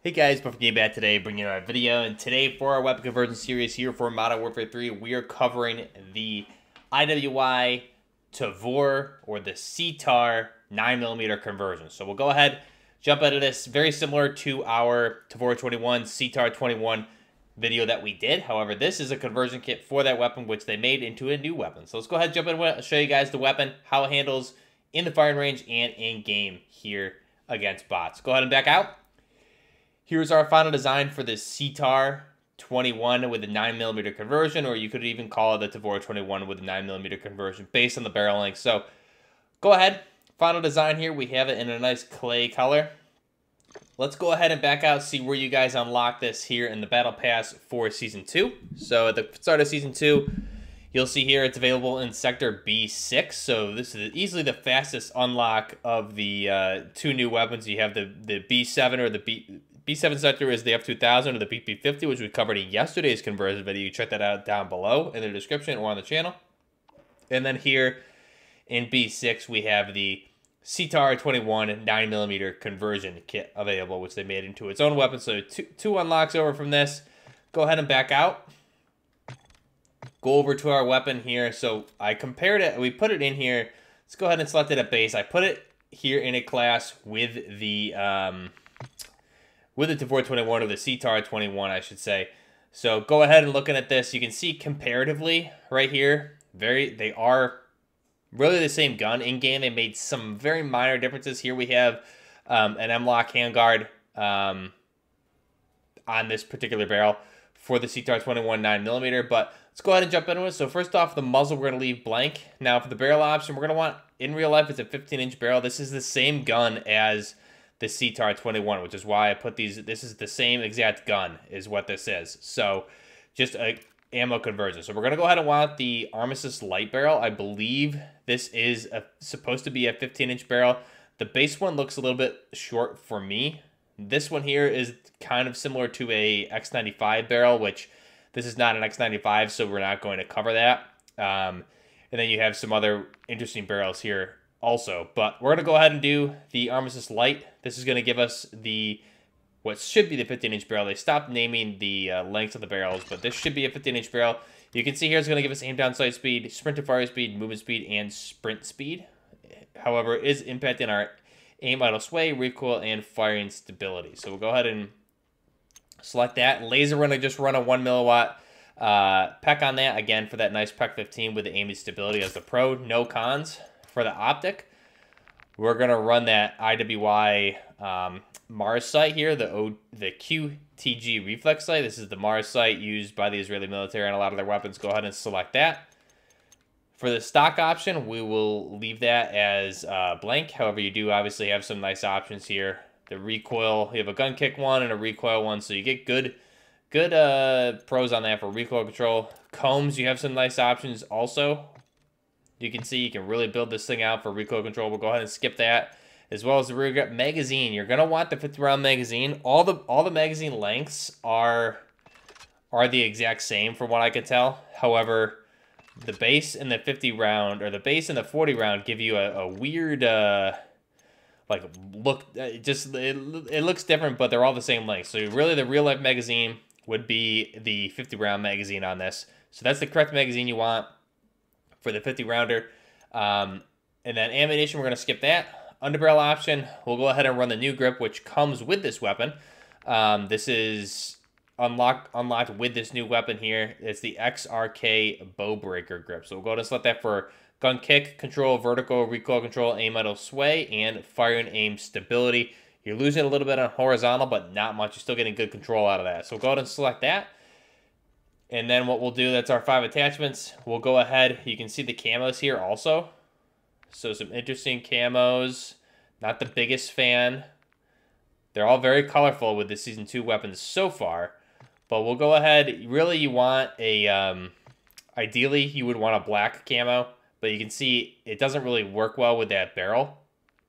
Hey guys, Buff Game Bat today, bringing you a video, and today for our weapon conversion series here for Modern Warfare 3, we are covering the IWI Tavor or the CTAR 9mm conversion. So we'll go ahead, jump into this, very similar to our Tavor 21, CTAR 21 video that we did. However, this is a conversion kit for that weapon, which they made into a new weapon. So let's go ahead and jump into it. I'll show you guys the weapon, how it handles in the firing range and in game here against bots. Go ahead and back out. Here's our final design for the CTAR 21 with a 9mm conversion, or you could even call it the Tavor 21 with a 9mm conversion based on the barrel length. So go ahead, final design here. We have it in a nice clay color. Let's go ahead and back out, see where you guys unlock this here in the Battle Pass for Season 2. So at the start of Season 2, you'll see here it's available in Sector B6. So this is easily the fastest unlock of the two new weapons. You have the B7 or the B7 sector is the F2000 or the BP50, which we covered in yesterday's conversion video. You check that out down below in the description or on the channel. And then here in B6, we have the CTAR 21 9mm conversion kit available, which they made into its own weapon. So two unlocks over from this. Go ahead and back out. Go over to our weapon here. So I compared it. We put it in here. Let's go ahead and select it at base. I put it here in a class with the Tavor 21 or the CTAR 21, I should say. So go ahead and looking at this, you can see comparatively right here, they are really the same gun in game. They made some very minor differences. Here we have an M-lock handguard on this particular barrel for the CTAR 21 9mm, but let's go ahead and jump into it. So first off, the muzzle we're going to leave blank. Now for the barrel option, we're going to want, in real life, it's a 15-inch barrel. This is the same gun as the CTAR 21, which is why I put these. This is the same exact gun is what this is. So just a ammo conversion. So we're going to go ahead and want the Armistice light barrel. I believe this is supposed to be a 15-inch barrel. The base one looks a little bit short for me. This one here is kind of similar to a X95 barrel, which this is not an X95, so we're not going to cover that. And then you have some other interesting barrels here also, but we're going to go ahead and do the Armistice Light. This is going to give us what should be the 15-inch barrel. They stopped naming the lengths of the barrels, but this should be a 15-inch barrel. You can see here it's going to give us aim down sight speed, sprint to fire speed, movement speed, and sprint speed. However, it is impacting our aim idle sway, recoil, and firing stability. So we'll go ahead and select that. Laser, we're going to just run a 1 milliwatt PEC on that, again, for that nice PEC 15 with the aiming stability as the pro. No cons. For the optic, we're going to run that IWI Mars sight here, the QTG reflex sight. This is the Mars sight used by the Israeli military on a lot of their weapons. Go ahead and select that. For the stock option, we will leave that as blank. However, you do obviously have some nice options here. The recoil, you have a gun kick one and a recoil one, so you get good pros on that for recoil control. Combs, you have some nice options also. You can see you can really build this thing out for recoil control. We'll go ahead and skip that, as well as the rear grip magazine. You're gonna want the 50-round magazine. All the magazine lengths are the exact same from what I could tell. However, the base and the 50-round or the base and the 40-round give you a weird like look. It looks different, but they're all the same length. So really, the real life magazine would be the 50-round magazine on this. So that's the correct magazine you want for the 50-rounder. And then ammunition, we're going to skip that. Underbarrel option, we'll go ahead and run the new grip, which comes with this weapon. This is unlocked with this new weapon here. It's the XRK Bow Breaker grip. So we'll go ahead and select that for gun kick, control, vertical, recoil control, aim idle sway, and fire and aim stability. You're losing a little bit on horizontal, but not much. You're still getting good control out of that. So we'll go ahead and select that. And then what we'll do, that's our 5 attachments. We'll go ahead. You can see the camos here also. So some interesting camos. Not the biggest fan. They're all very colorful with the Season 2 weapons so far. But we'll go ahead. Really, you want a... ideally, you would want a black camo. But you can see it doesn't really work well with that barrel.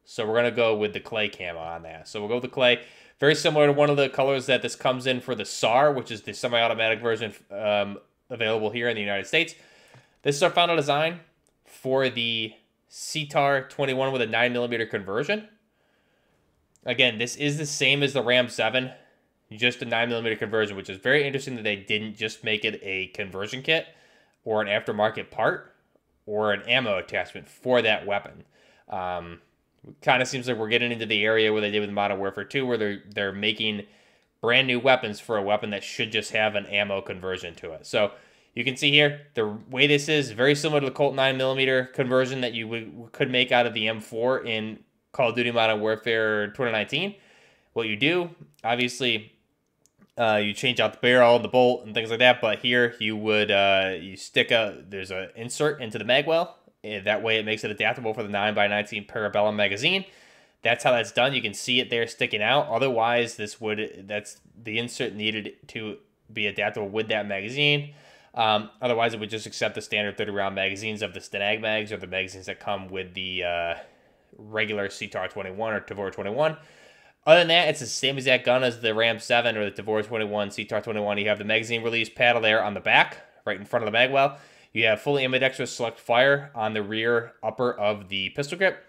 So we're going to go with the clay camo on that. So we'll go with the clay. Very similar to one of the colors that this comes in for the SAR, which is the semi-automatic version available here in the United States. This is our final design for the CTAR 21 with a 9mm conversion. Again, this is the same as the Ram 7. just a 9mm conversion, which is very interesting that they didn't just make it a conversion kit or an aftermarket part or an ammo attachment for that weapon. Kind of seems like we're getting into the area where they did with Modern Warfare 2, where they're making brand new weapons for a weapon that should just have an ammo conversion to it. So you can see here, the way this is very similar to the Colt 9mm conversion that you could make out of the M4 in Call of Duty Modern Warfare 2019. What you do, obviously, you change out the barrel and the bolt and things like that, but here you would you stick there's an insert into the mag well. That way it makes it adaptable for the 9x19 Parabellum magazine. That's how that's done. You can see it there sticking out. Otherwise, that's the insert needed to be adaptable with that magazine. Otherwise, it would just accept the standard 30-round magazines of the STANAG mags or the magazines that come with the regular CTAR-21 or Tavor 21. Other than that, it's the same exact gun as the Ram 7 or the Tavor 21, CTAR-21. You have the magazine release paddle there on the back, right in front of the mag well. You have fully ambidextrous select fire on the rear upper of the pistol grip.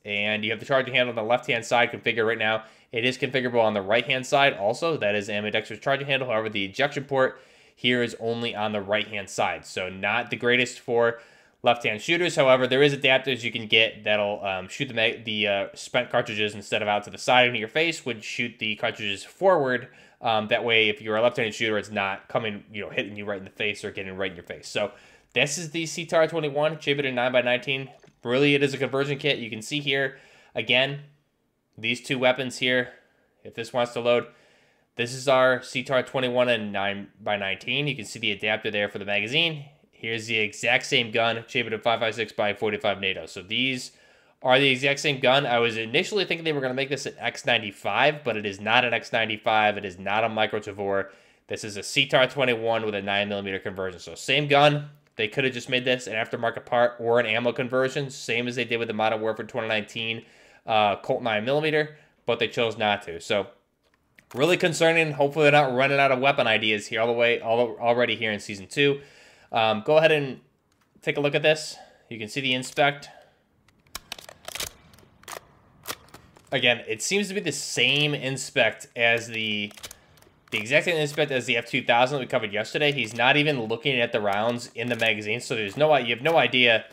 And you have the charging handle on the left-hand side configured right now. It is configurable on the right-hand side also. That is ambidextrous charging handle. However, the ejection port here is only on the right-hand side. So not the greatest for left-hand shooters. However, there is adapters you can get that'll shoot the spent cartridges instead of out to the side into your face, would shoot the cartridges forward. That way, if you're a left-handed shooter, it's not coming, hitting you right in the face or getting right in your face. So this is the CTAR-21, shaped in 9x19. Really, it is a conversion kit. You can see here, again, these two weapons here. If this wants to load, this is our CTAR-21 and 9x19. You can see the adapter there for the magazine. Here's the exact same gun, shaped in 5.56 by 45 NATO. So these are the exact same gun. I was initially thinking they were going to make this an X95, but it is not an X95. It is not a micro Tavor. This is a CTAR-21 with a 9mm conversion. So same gun. They could have just made this an aftermarket part or an ammo conversion, same as they did with the Modern Warfare 2019 Colt 9mm, but they chose not to. So really concerning. Hopefully they're not running out of weapon ideas here already here in Season 2. Go ahead and take a look at this. You can see the inspect. Again, it seems to be the same inspect as the exact same inspect as the F2000 that we covered yesterday. He's not even looking at the rounds in the magazine, so you have no idea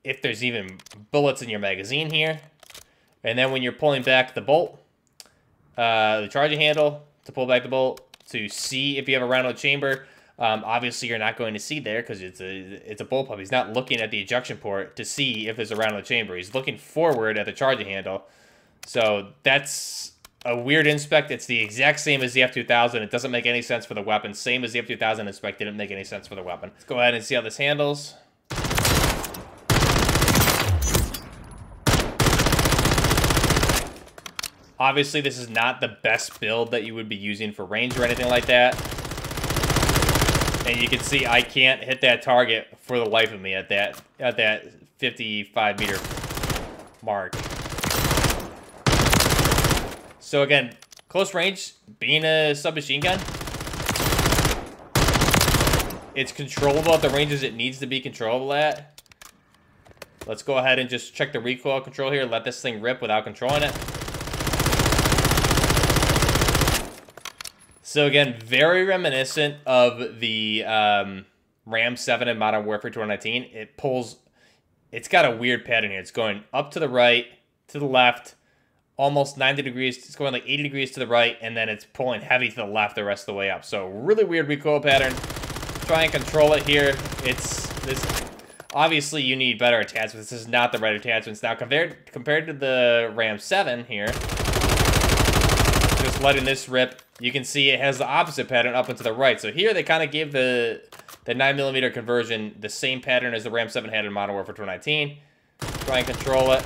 if there's even bullets in your magazine here. And then when you're pulling back the bolt, the charging handle to pull back the bolt to see if you have a round in the chamber, obviously you're not going to see there because it's a bullpup. He's not looking at the ejection port to see if there's a round in the chamber. He's looking forward at the charging handle. So that's a weird inspect. It's the exact same as the F2000. It doesn't make any sense for the weapon. Same as the F2000 inspect didn't make any sense for the weapon. Let's go ahead and see how this handles. Obviously, this is not the best build that you would be using for range or anything like that. And you can see I can't hit that target for the life of me at that 55-meter mark. So again, close range, being a submachine gun, it's controllable at the ranges it needs to be controllable at. Let's go ahead and just check the recoil control here. Let this thing rip without controlling it. So again, very reminiscent of the Ram 7 in Modern Warfare 2019. It's got a weird pattern here. It's going up to the right, to the left, almost 90 degrees. It's going like 80 degrees to the right, and then it's pulling heavy to the left the rest of the way up. So really weird recoil pattern. Try and control it here. Obviously you need better attachments. This is not the right attachments. Now compared to the Ram 7 here, just letting this rip, you can see it has the opposite pattern up and to the right. So here they kind of gave the 9mm conversion the same pattern as the Ram 7 had in Modern Warfare 2019. Try and control it.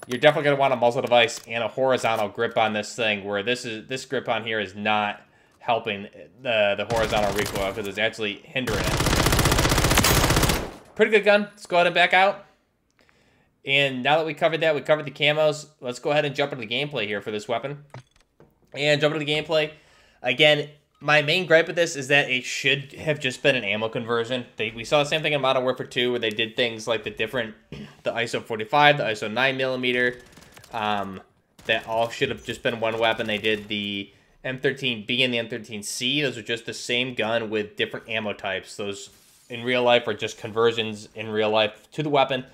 You're definitely going to want a muzzle device and a horizontal grip on this thing, where this grip on here is not helping the horizontal recoil because it's actually hindering it. Pretty good gun. Let's go ahead and back out. And now that we covered that, we covered the camos, let's go ahead and jump into the gameplay here for this weapon. And jump into the gameplay. Again, my main gripe with this is that it should have just been an ammo conversion. We saw the same thing in Modern Warfare 2 where they did things like the ISO 45, the ISO 9mm, that all should have just been one weapon. They did the M13B and the M13C. Those are just the same gun with different ammo types. Those in real life are just conversions in real life to the weapon.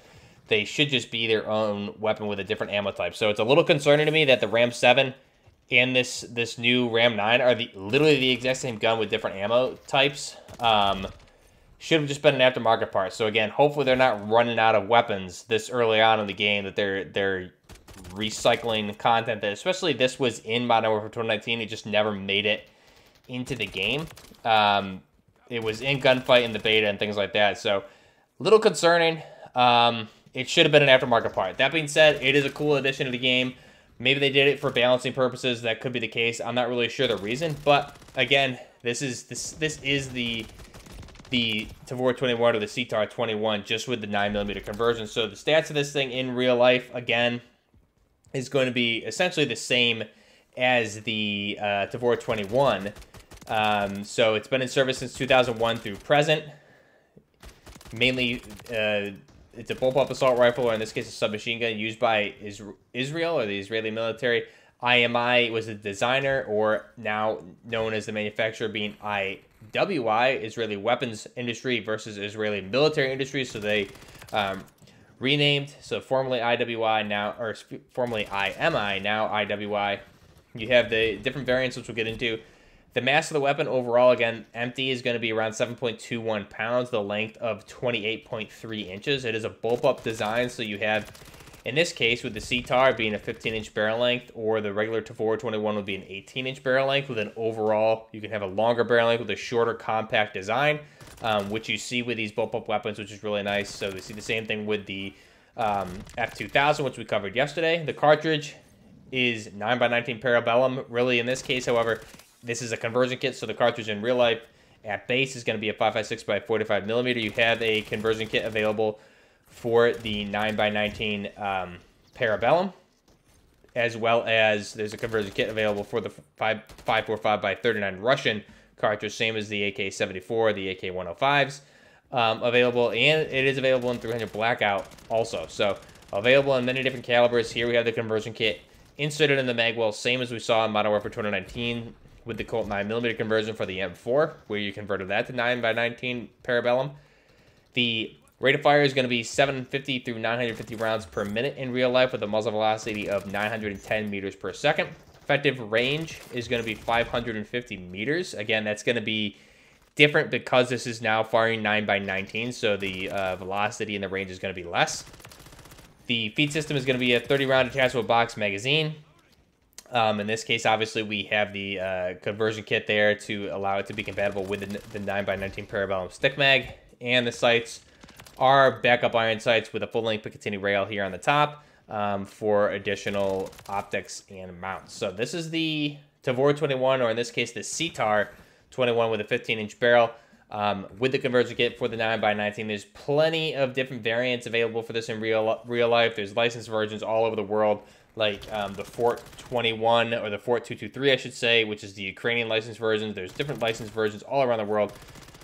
They should just be their own weapon with a different ammo type. So it's a little concerning to me that the Ram 7 and this new Ram 9 are literally the exact same gun with different ammo types. Should have just been an aftermarket part. So again, hopefully they're not running out of weapons this early on in the game, that they're recycling content, that especially this was in Modern Warfare 2019. It just never made it into the game. It was in gunfight in the beta and things like that. So a little concerning. It should have been an aftermarket part. That being said, it is a cool addition to the game. Maybe they did it for balancing purposes. That could be the case. I'm not really sure the reason, but again, this is the Tavor 21 or the CTAR 21 just with the 9mm conversion. So the stats of this thing in real life, again, is going to be essentially the same as the Tavor 21. So it's been in service since 2001 through present. Mainly, it's a bullpup assault rifle, or in this case, a submachine gun used by Israel or the Israeli military. IMI was the designer, or now known as the manufacturer, being IWI, Israeli Weapons Industry, versus Israeli Military Industry. So they renamed. So formerly IWI, now, or formerly IMI, now IWI. You have the different variants, which we'll get into. The mass of the weapon overall, again, empty, is going to be around 7.21 pounds, the length of 28.3 inches. It is a bullpup design, so you have, in this case, with the CTAR being a 15-inch barrel length, or the regular Tavor 21 would be an 18-inch barrel length, with an overall, you can have a longer barrel length with a shorter, compact design, which you see with these bullpup weapons, which is really nice. So we see the same thing with the F2000, which we covered yesterday. The cartridge is 9x19 Parabellum. Really, in this case, however, this is a conversion kit, so the cartridge in real life at base is going to be a 5.56 by 45mm. You have a conversion kit available for the 9x19 Parabellum, as well as there's a conversion kit available for the 5.45 by 39 Russian cartridge, same as the AK-74, the AK-105s available, and it is available in 300 Blackout also. So available in many different calibers. Here we have the conversion kit inserted in the mag well, same as we saw in Modern Warfare 2019 with the Colt 9mm conversion for the M4, where you converted that to 9x19 Parabellum. The rate of fire is going to be 750 through 950 rounds per minute in real life, with a muzzle velocity of 910 meters per second. Effective range is going to be 550 meters. Again, that's going to be different because this is now firing 9x19, so the velocity and the range is going to be less. The feed system is going to be a 30-round detachable box magazine. In this case, obviously, we have the conversion kit there to allow it to be compatible with the 9x19 Parabellum stick mag. And the sights are backup iron sights with a full-length Picatinny rail here on the top for additional optics and mounts. So this is the Tavor 21, or in this case, the CTAR 21 with a 15-inch barrel. With the conversion kit for the 9x19, there's plenty of different variants available for this in real life. There's licensed versions all over the world, like the Fort 21, or the Fort 223, I should say, which is the Ukrainian licensed version. There's different licensed versions all around the world.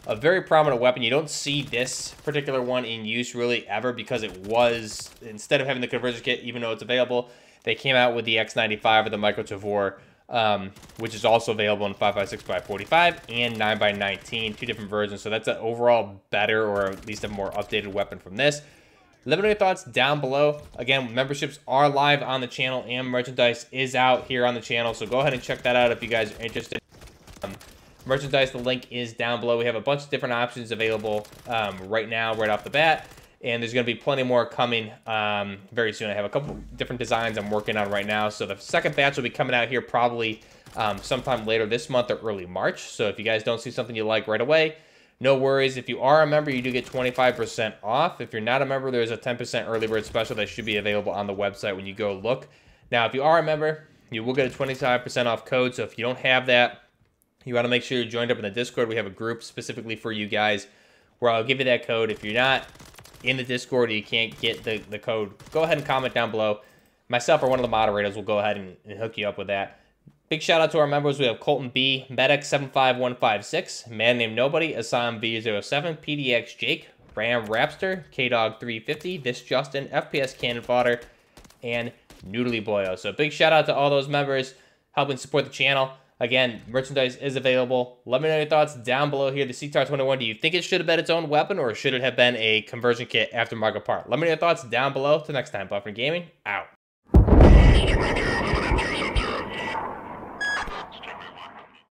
A very prominent weapon. You don't see this particular one in use really ever, because it was, instead of having the conversion kit, even though it's available, they came out with the X95 or the Micro Tavor, which is also available in 5.56 by 45 and 9x19, two different versions. So that's an overall better, or at least a more updated weapon from this. Let me know your thoughts down below. Again, memberships are live on the channel, and merchandise is out here on the channel, so go ahead and check that out if you guys are interested. Merchandise, the link is down below. We have a bunch of different options available right now, right off the bat, and there's going to be plenty more coming very soon. I have a couple different designs I'm working on right now, so the second batch will be coming out here probably sometime later this month or early March. So if you guys don't see something you like right away, no worries. If you are a member, you do get 25% off. If you're not a member, there's a 10% early bird special that should be available on the website when you go look. Now, if you are a member, you will get a 25% off code. So if you don't have that, you want to make sure you're joined up in the Discord. We have a group specifically for you guys where I'll give you that code. If you're not in the Discord or you can't get the code, go ahead and comment down below. Myself or one of the moderators will go ahead and hook you up with that. Big shout out to our members. We have Colton B, Medic 75156, Man Named Nobody, Assam B07, PDX Jake, Ram Rapster, K-Dog 350, This Justin, FPS Cannon Fodder, and Noodly Boyo. So big shout out to all those members helping support the channel. Again, merchandise is available. Let me know your thoughts down below here. The CTAR-21, do you think it should have been its own weapon, or should it have been a conversion kit aftermarket part? Let me know your thoughts down below. Till next time, Buffering Gaming, out.